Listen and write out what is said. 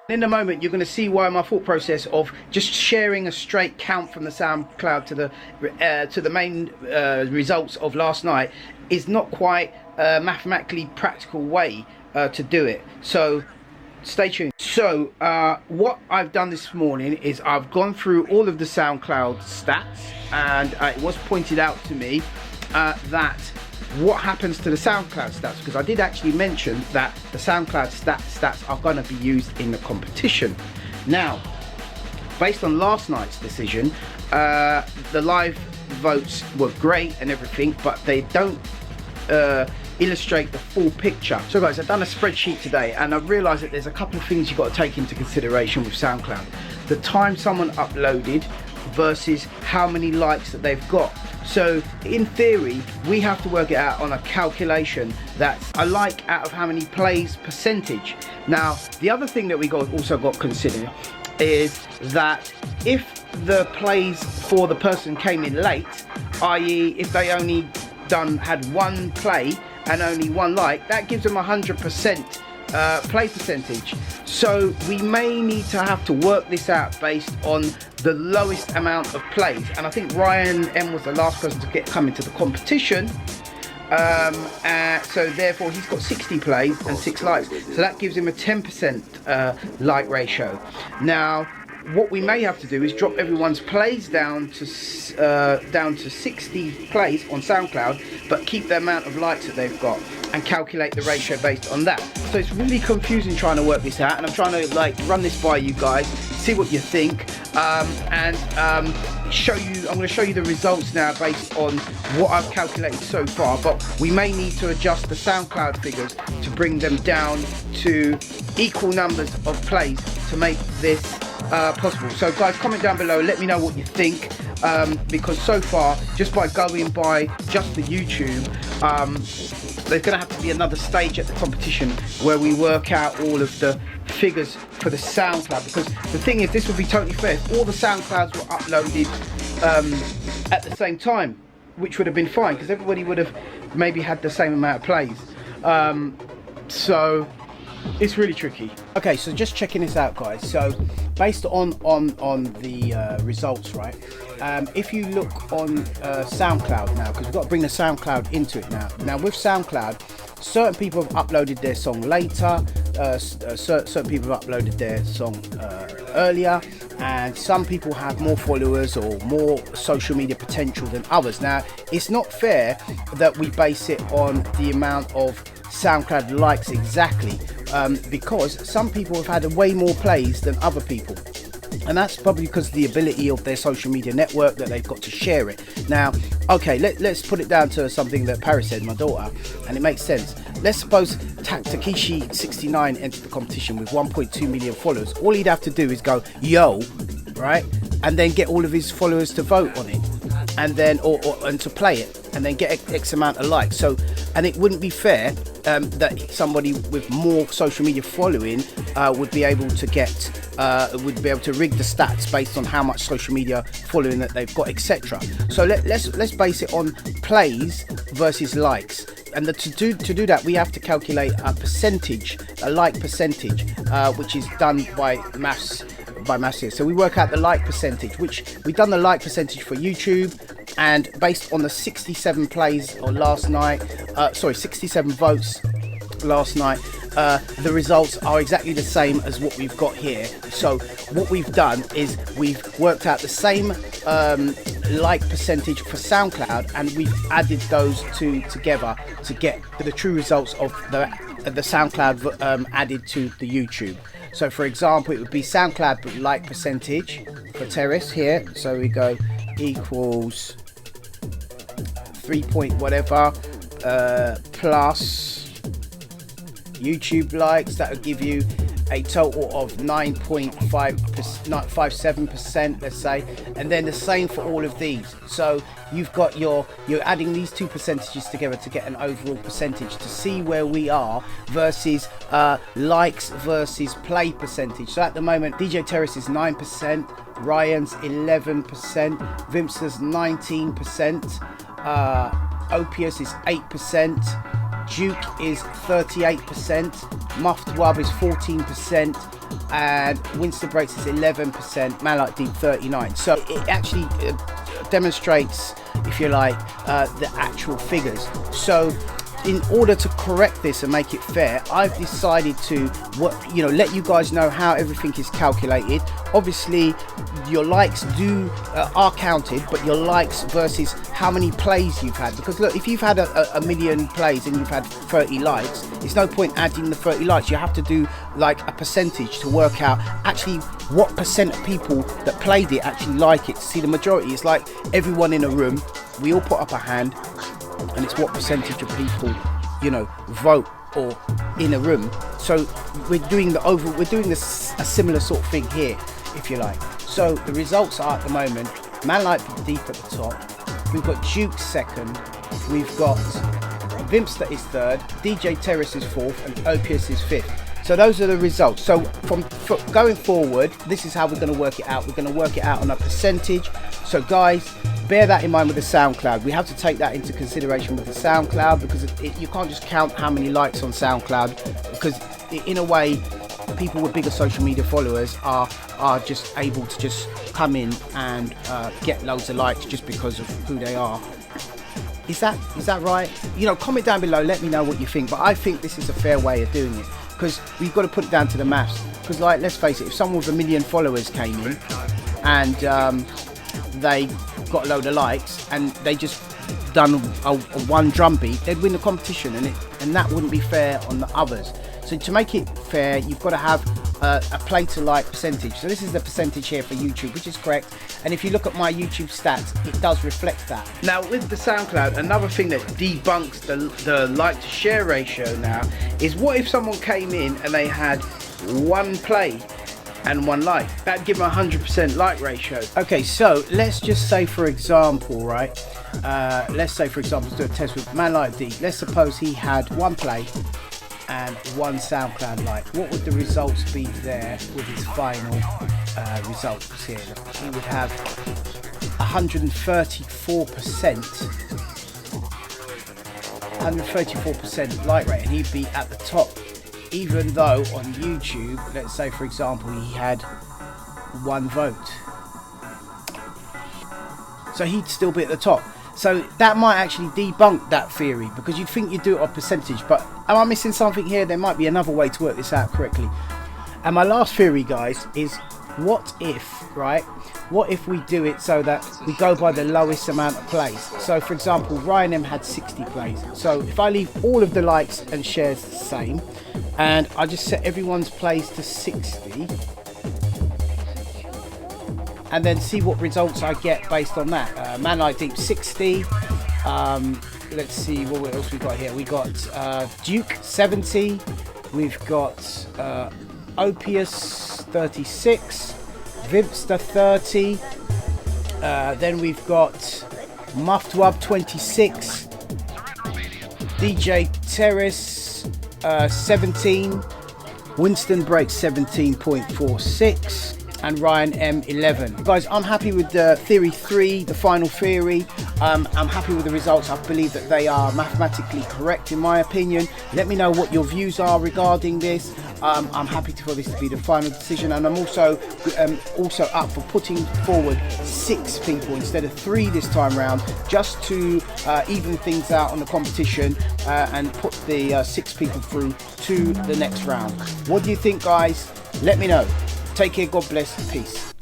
In a moment, you're going to see why my thought process of just sharing a straight count from the SoundCloud to the main results of last night is not quite a mathematically practical way to do it. So stay tuned. So what I've done this morning is I've gone through all of the SoundCloud stats, and it was pointed out to me that what happens to the SoundCloud stats, because I did actually mention that the SoundCloud stats are going to be used in the competition. Now, based on last night's decision, the live votes were great and everything, but they don't illustrate the full picture. So guys, I've done a spreadsheet today, and I've realized that there's a couple of things you've got to take into consideration with SoundCloud. The time someone uploaded versus how many likes that they've got. So in theory, we have to work it out on a calculation that's a like out of how many plays percentage. Now, the other thing that we also got to consider is that if the plays for the person came in late, i.e. if they only had one play and only one like, that gives them 100% play percentage. So we may need to have to work this out based on the lowest amount of plays, and I think Ryan M was the last person to come into the competition, so therefore he's got 60 plays and 6 likes, so that gives him a 10% like ratio. Now what we may have to do is drop everyone's plays down to 60 plays on SoundCloud, but keep the amount of likes that they've got and calculate the ratio based on that. So it's really confusing trying to work this out, and I'm trying to like run this by you guys, see what you think, and show you. I'm going to show you the results now based on what I've calculated so far, but we may need to adjust the SoundCloud figures to bring them down to equal numbers of plays to make this possible. So guys, comment down below, let me know what you think, because so far, just by going by just the YouTube, there's going to have to be another stage at the competition where we work out all of the figures for the SoundCloud, because the thing is, this would be totally fair if all the SoundClouds were uploaded at the same time, which would have been fine because everybody would have maybe had the same amount of plays. So it's really tricky. Okay, so just checking this out, guys. So based on the results, right, if you look on SoundCloud now, because we've got to bring the SoundCloud into it now with SoundCloud, certain people have uploaded their song later, certain people have uploaded their song earlier, and some people have more followers or more social media potential than others. Now, it's not fair that we base it on the amount of SoundCloud likes exactly, because some people have had way more plays than other people, and that's probably because of the ability of their social media network that they've got to share it. Now, okay, let's put it down to something that Paris said, my daughter, and it makes sense. Let's suppose Takeshi69 entered the competition with 1.2 million followers. All he'd have to do is go yo, right, and then get all of his followers to vote on it, and then and to play it, and then get X amount of likes. So, and it wouldn't be fair that somebody with more social media following would be able to rig the stats based on how much social media following that they've got, etc. So let's base it on plays versus likes, and to do that we have to calculate a percentage, a like percentage, which is done by maths here. So we work out the like percentage, which we've done the like percentage for YouTube, and based on the 67 plays on last night, 67 votes last night, the results are exactly the same as what we've got here. So what we've done is we've worked out the same like percentage for SoundCloud, and we've added those two together to get the true results of the SoundCloud added to the YouTube. So for example, it would be SoundCloud like percentage for Terrace here. So we go equals 3 point whatever plus YouTube likes. That would give you a total of 9.57%, let's say, and then the same for all of these. So you've got you're adding these two percentages together to get an overall percentage to see where we are versus likes versus play percentage. So at the moment, DJ Terrace is 9%, Ryan's 11%, Vimster's 19%, Opius is 8%, Duke is 38%, Muffed Wub is 14%, and Winston Breaks is 11%, Man Like Deep 39. So it actually demonstrates, if you like, the actual figures. So in order to correct this and make it fair, I've decided to let you guys know how everything is calculated. Obviously your likes are counted, but your likes versus how many plays you've had, because look, if you've had a million plays and you've had 30 likes, it's no point adding the 30 likes. You have to do like a percentage to work out actually what percent of people that played it actually like it. See, the majority is like everyone in a room, we all put up a hand, and it's what percentage of people vote or in a room. So we're doing a similar sort of thing here, if you like. So the results are at the moment Man Like Deep at the top, we've got Duke second, we've got Vimpster is third, DJ Terrace is fourth, and Opius is fifth. So those are the results. So from going forward, this is how we're going to work it out. We're going to work it out on a percentage. So guys, bear that in mind with the SoundCloud. We have to take that into consideration with the SoundCloud, because you can't just count how many likes on SoundCloud, because in a way people with bigger social media followers are just able to just come in and get loads of likes just because of who they are. Is that right? Comment down below, let me know what you think. But I think this is a fair way of doing it, because we've got to put it down to the maths. Because like, let's face it, if someone with 1 million followers came in and they got a load of likes and they just done a one drum beat, they'd win the competition, and that wouldn't be fair on the others. So to make it fair, you've got to have a play to like percentage. So this is the percentage here for YouTube, which is correct. And if you look at my YouTube stats, it does reflect that. Now with the SoundCloud, another thing that debunks the like to share ratio now is, what if someone came in and they had 1 play and 1 like? That'd give them 100% like ratio. Okay, so let's just say for example, right? Let's do a test with Man Like Deep. Let's suppose he had 1 play and 1 SoundCloud like. What would the results be there with his final results here? He would have 134% like rate, and he'd be at the top, even though on YouTube, let's say for example, he had 1 vote. So he'd still be at the top. So that might actually debunk that theory, because you'd think you do it on percentage, but am I missing something here? There might be another way to work this out correctly. And my last theory, guys, is what if we do it so that we go by the lowest amount of plays? So for example, Ryan M had 60 plays. So if I leave all of the likes and shares the same, and I just set everyone's plays to 60, and then see what results I get based on that. Man Like Deep 60. Let's see what else we got here. We got Duke 70. We've got Opius 36. Vimpster 30. Then we've got Muftwab 26. DJ Terrace 17. Winston Breaks 17.46. and Ryan M 11. Guys, I'm happy with the theory 3, the final theory. I'm happy with the results. I believe that they are mathematically correct in my opinion. Let me know what your views are regarding this. I'm happy for this to be the final decision, and I'm also up for putting forward 6 people instead of 3 this time round, just to even things out on the competition and put the 6 people through to the next round. What do you think, guys? Let me know. Take care, God bless, peace.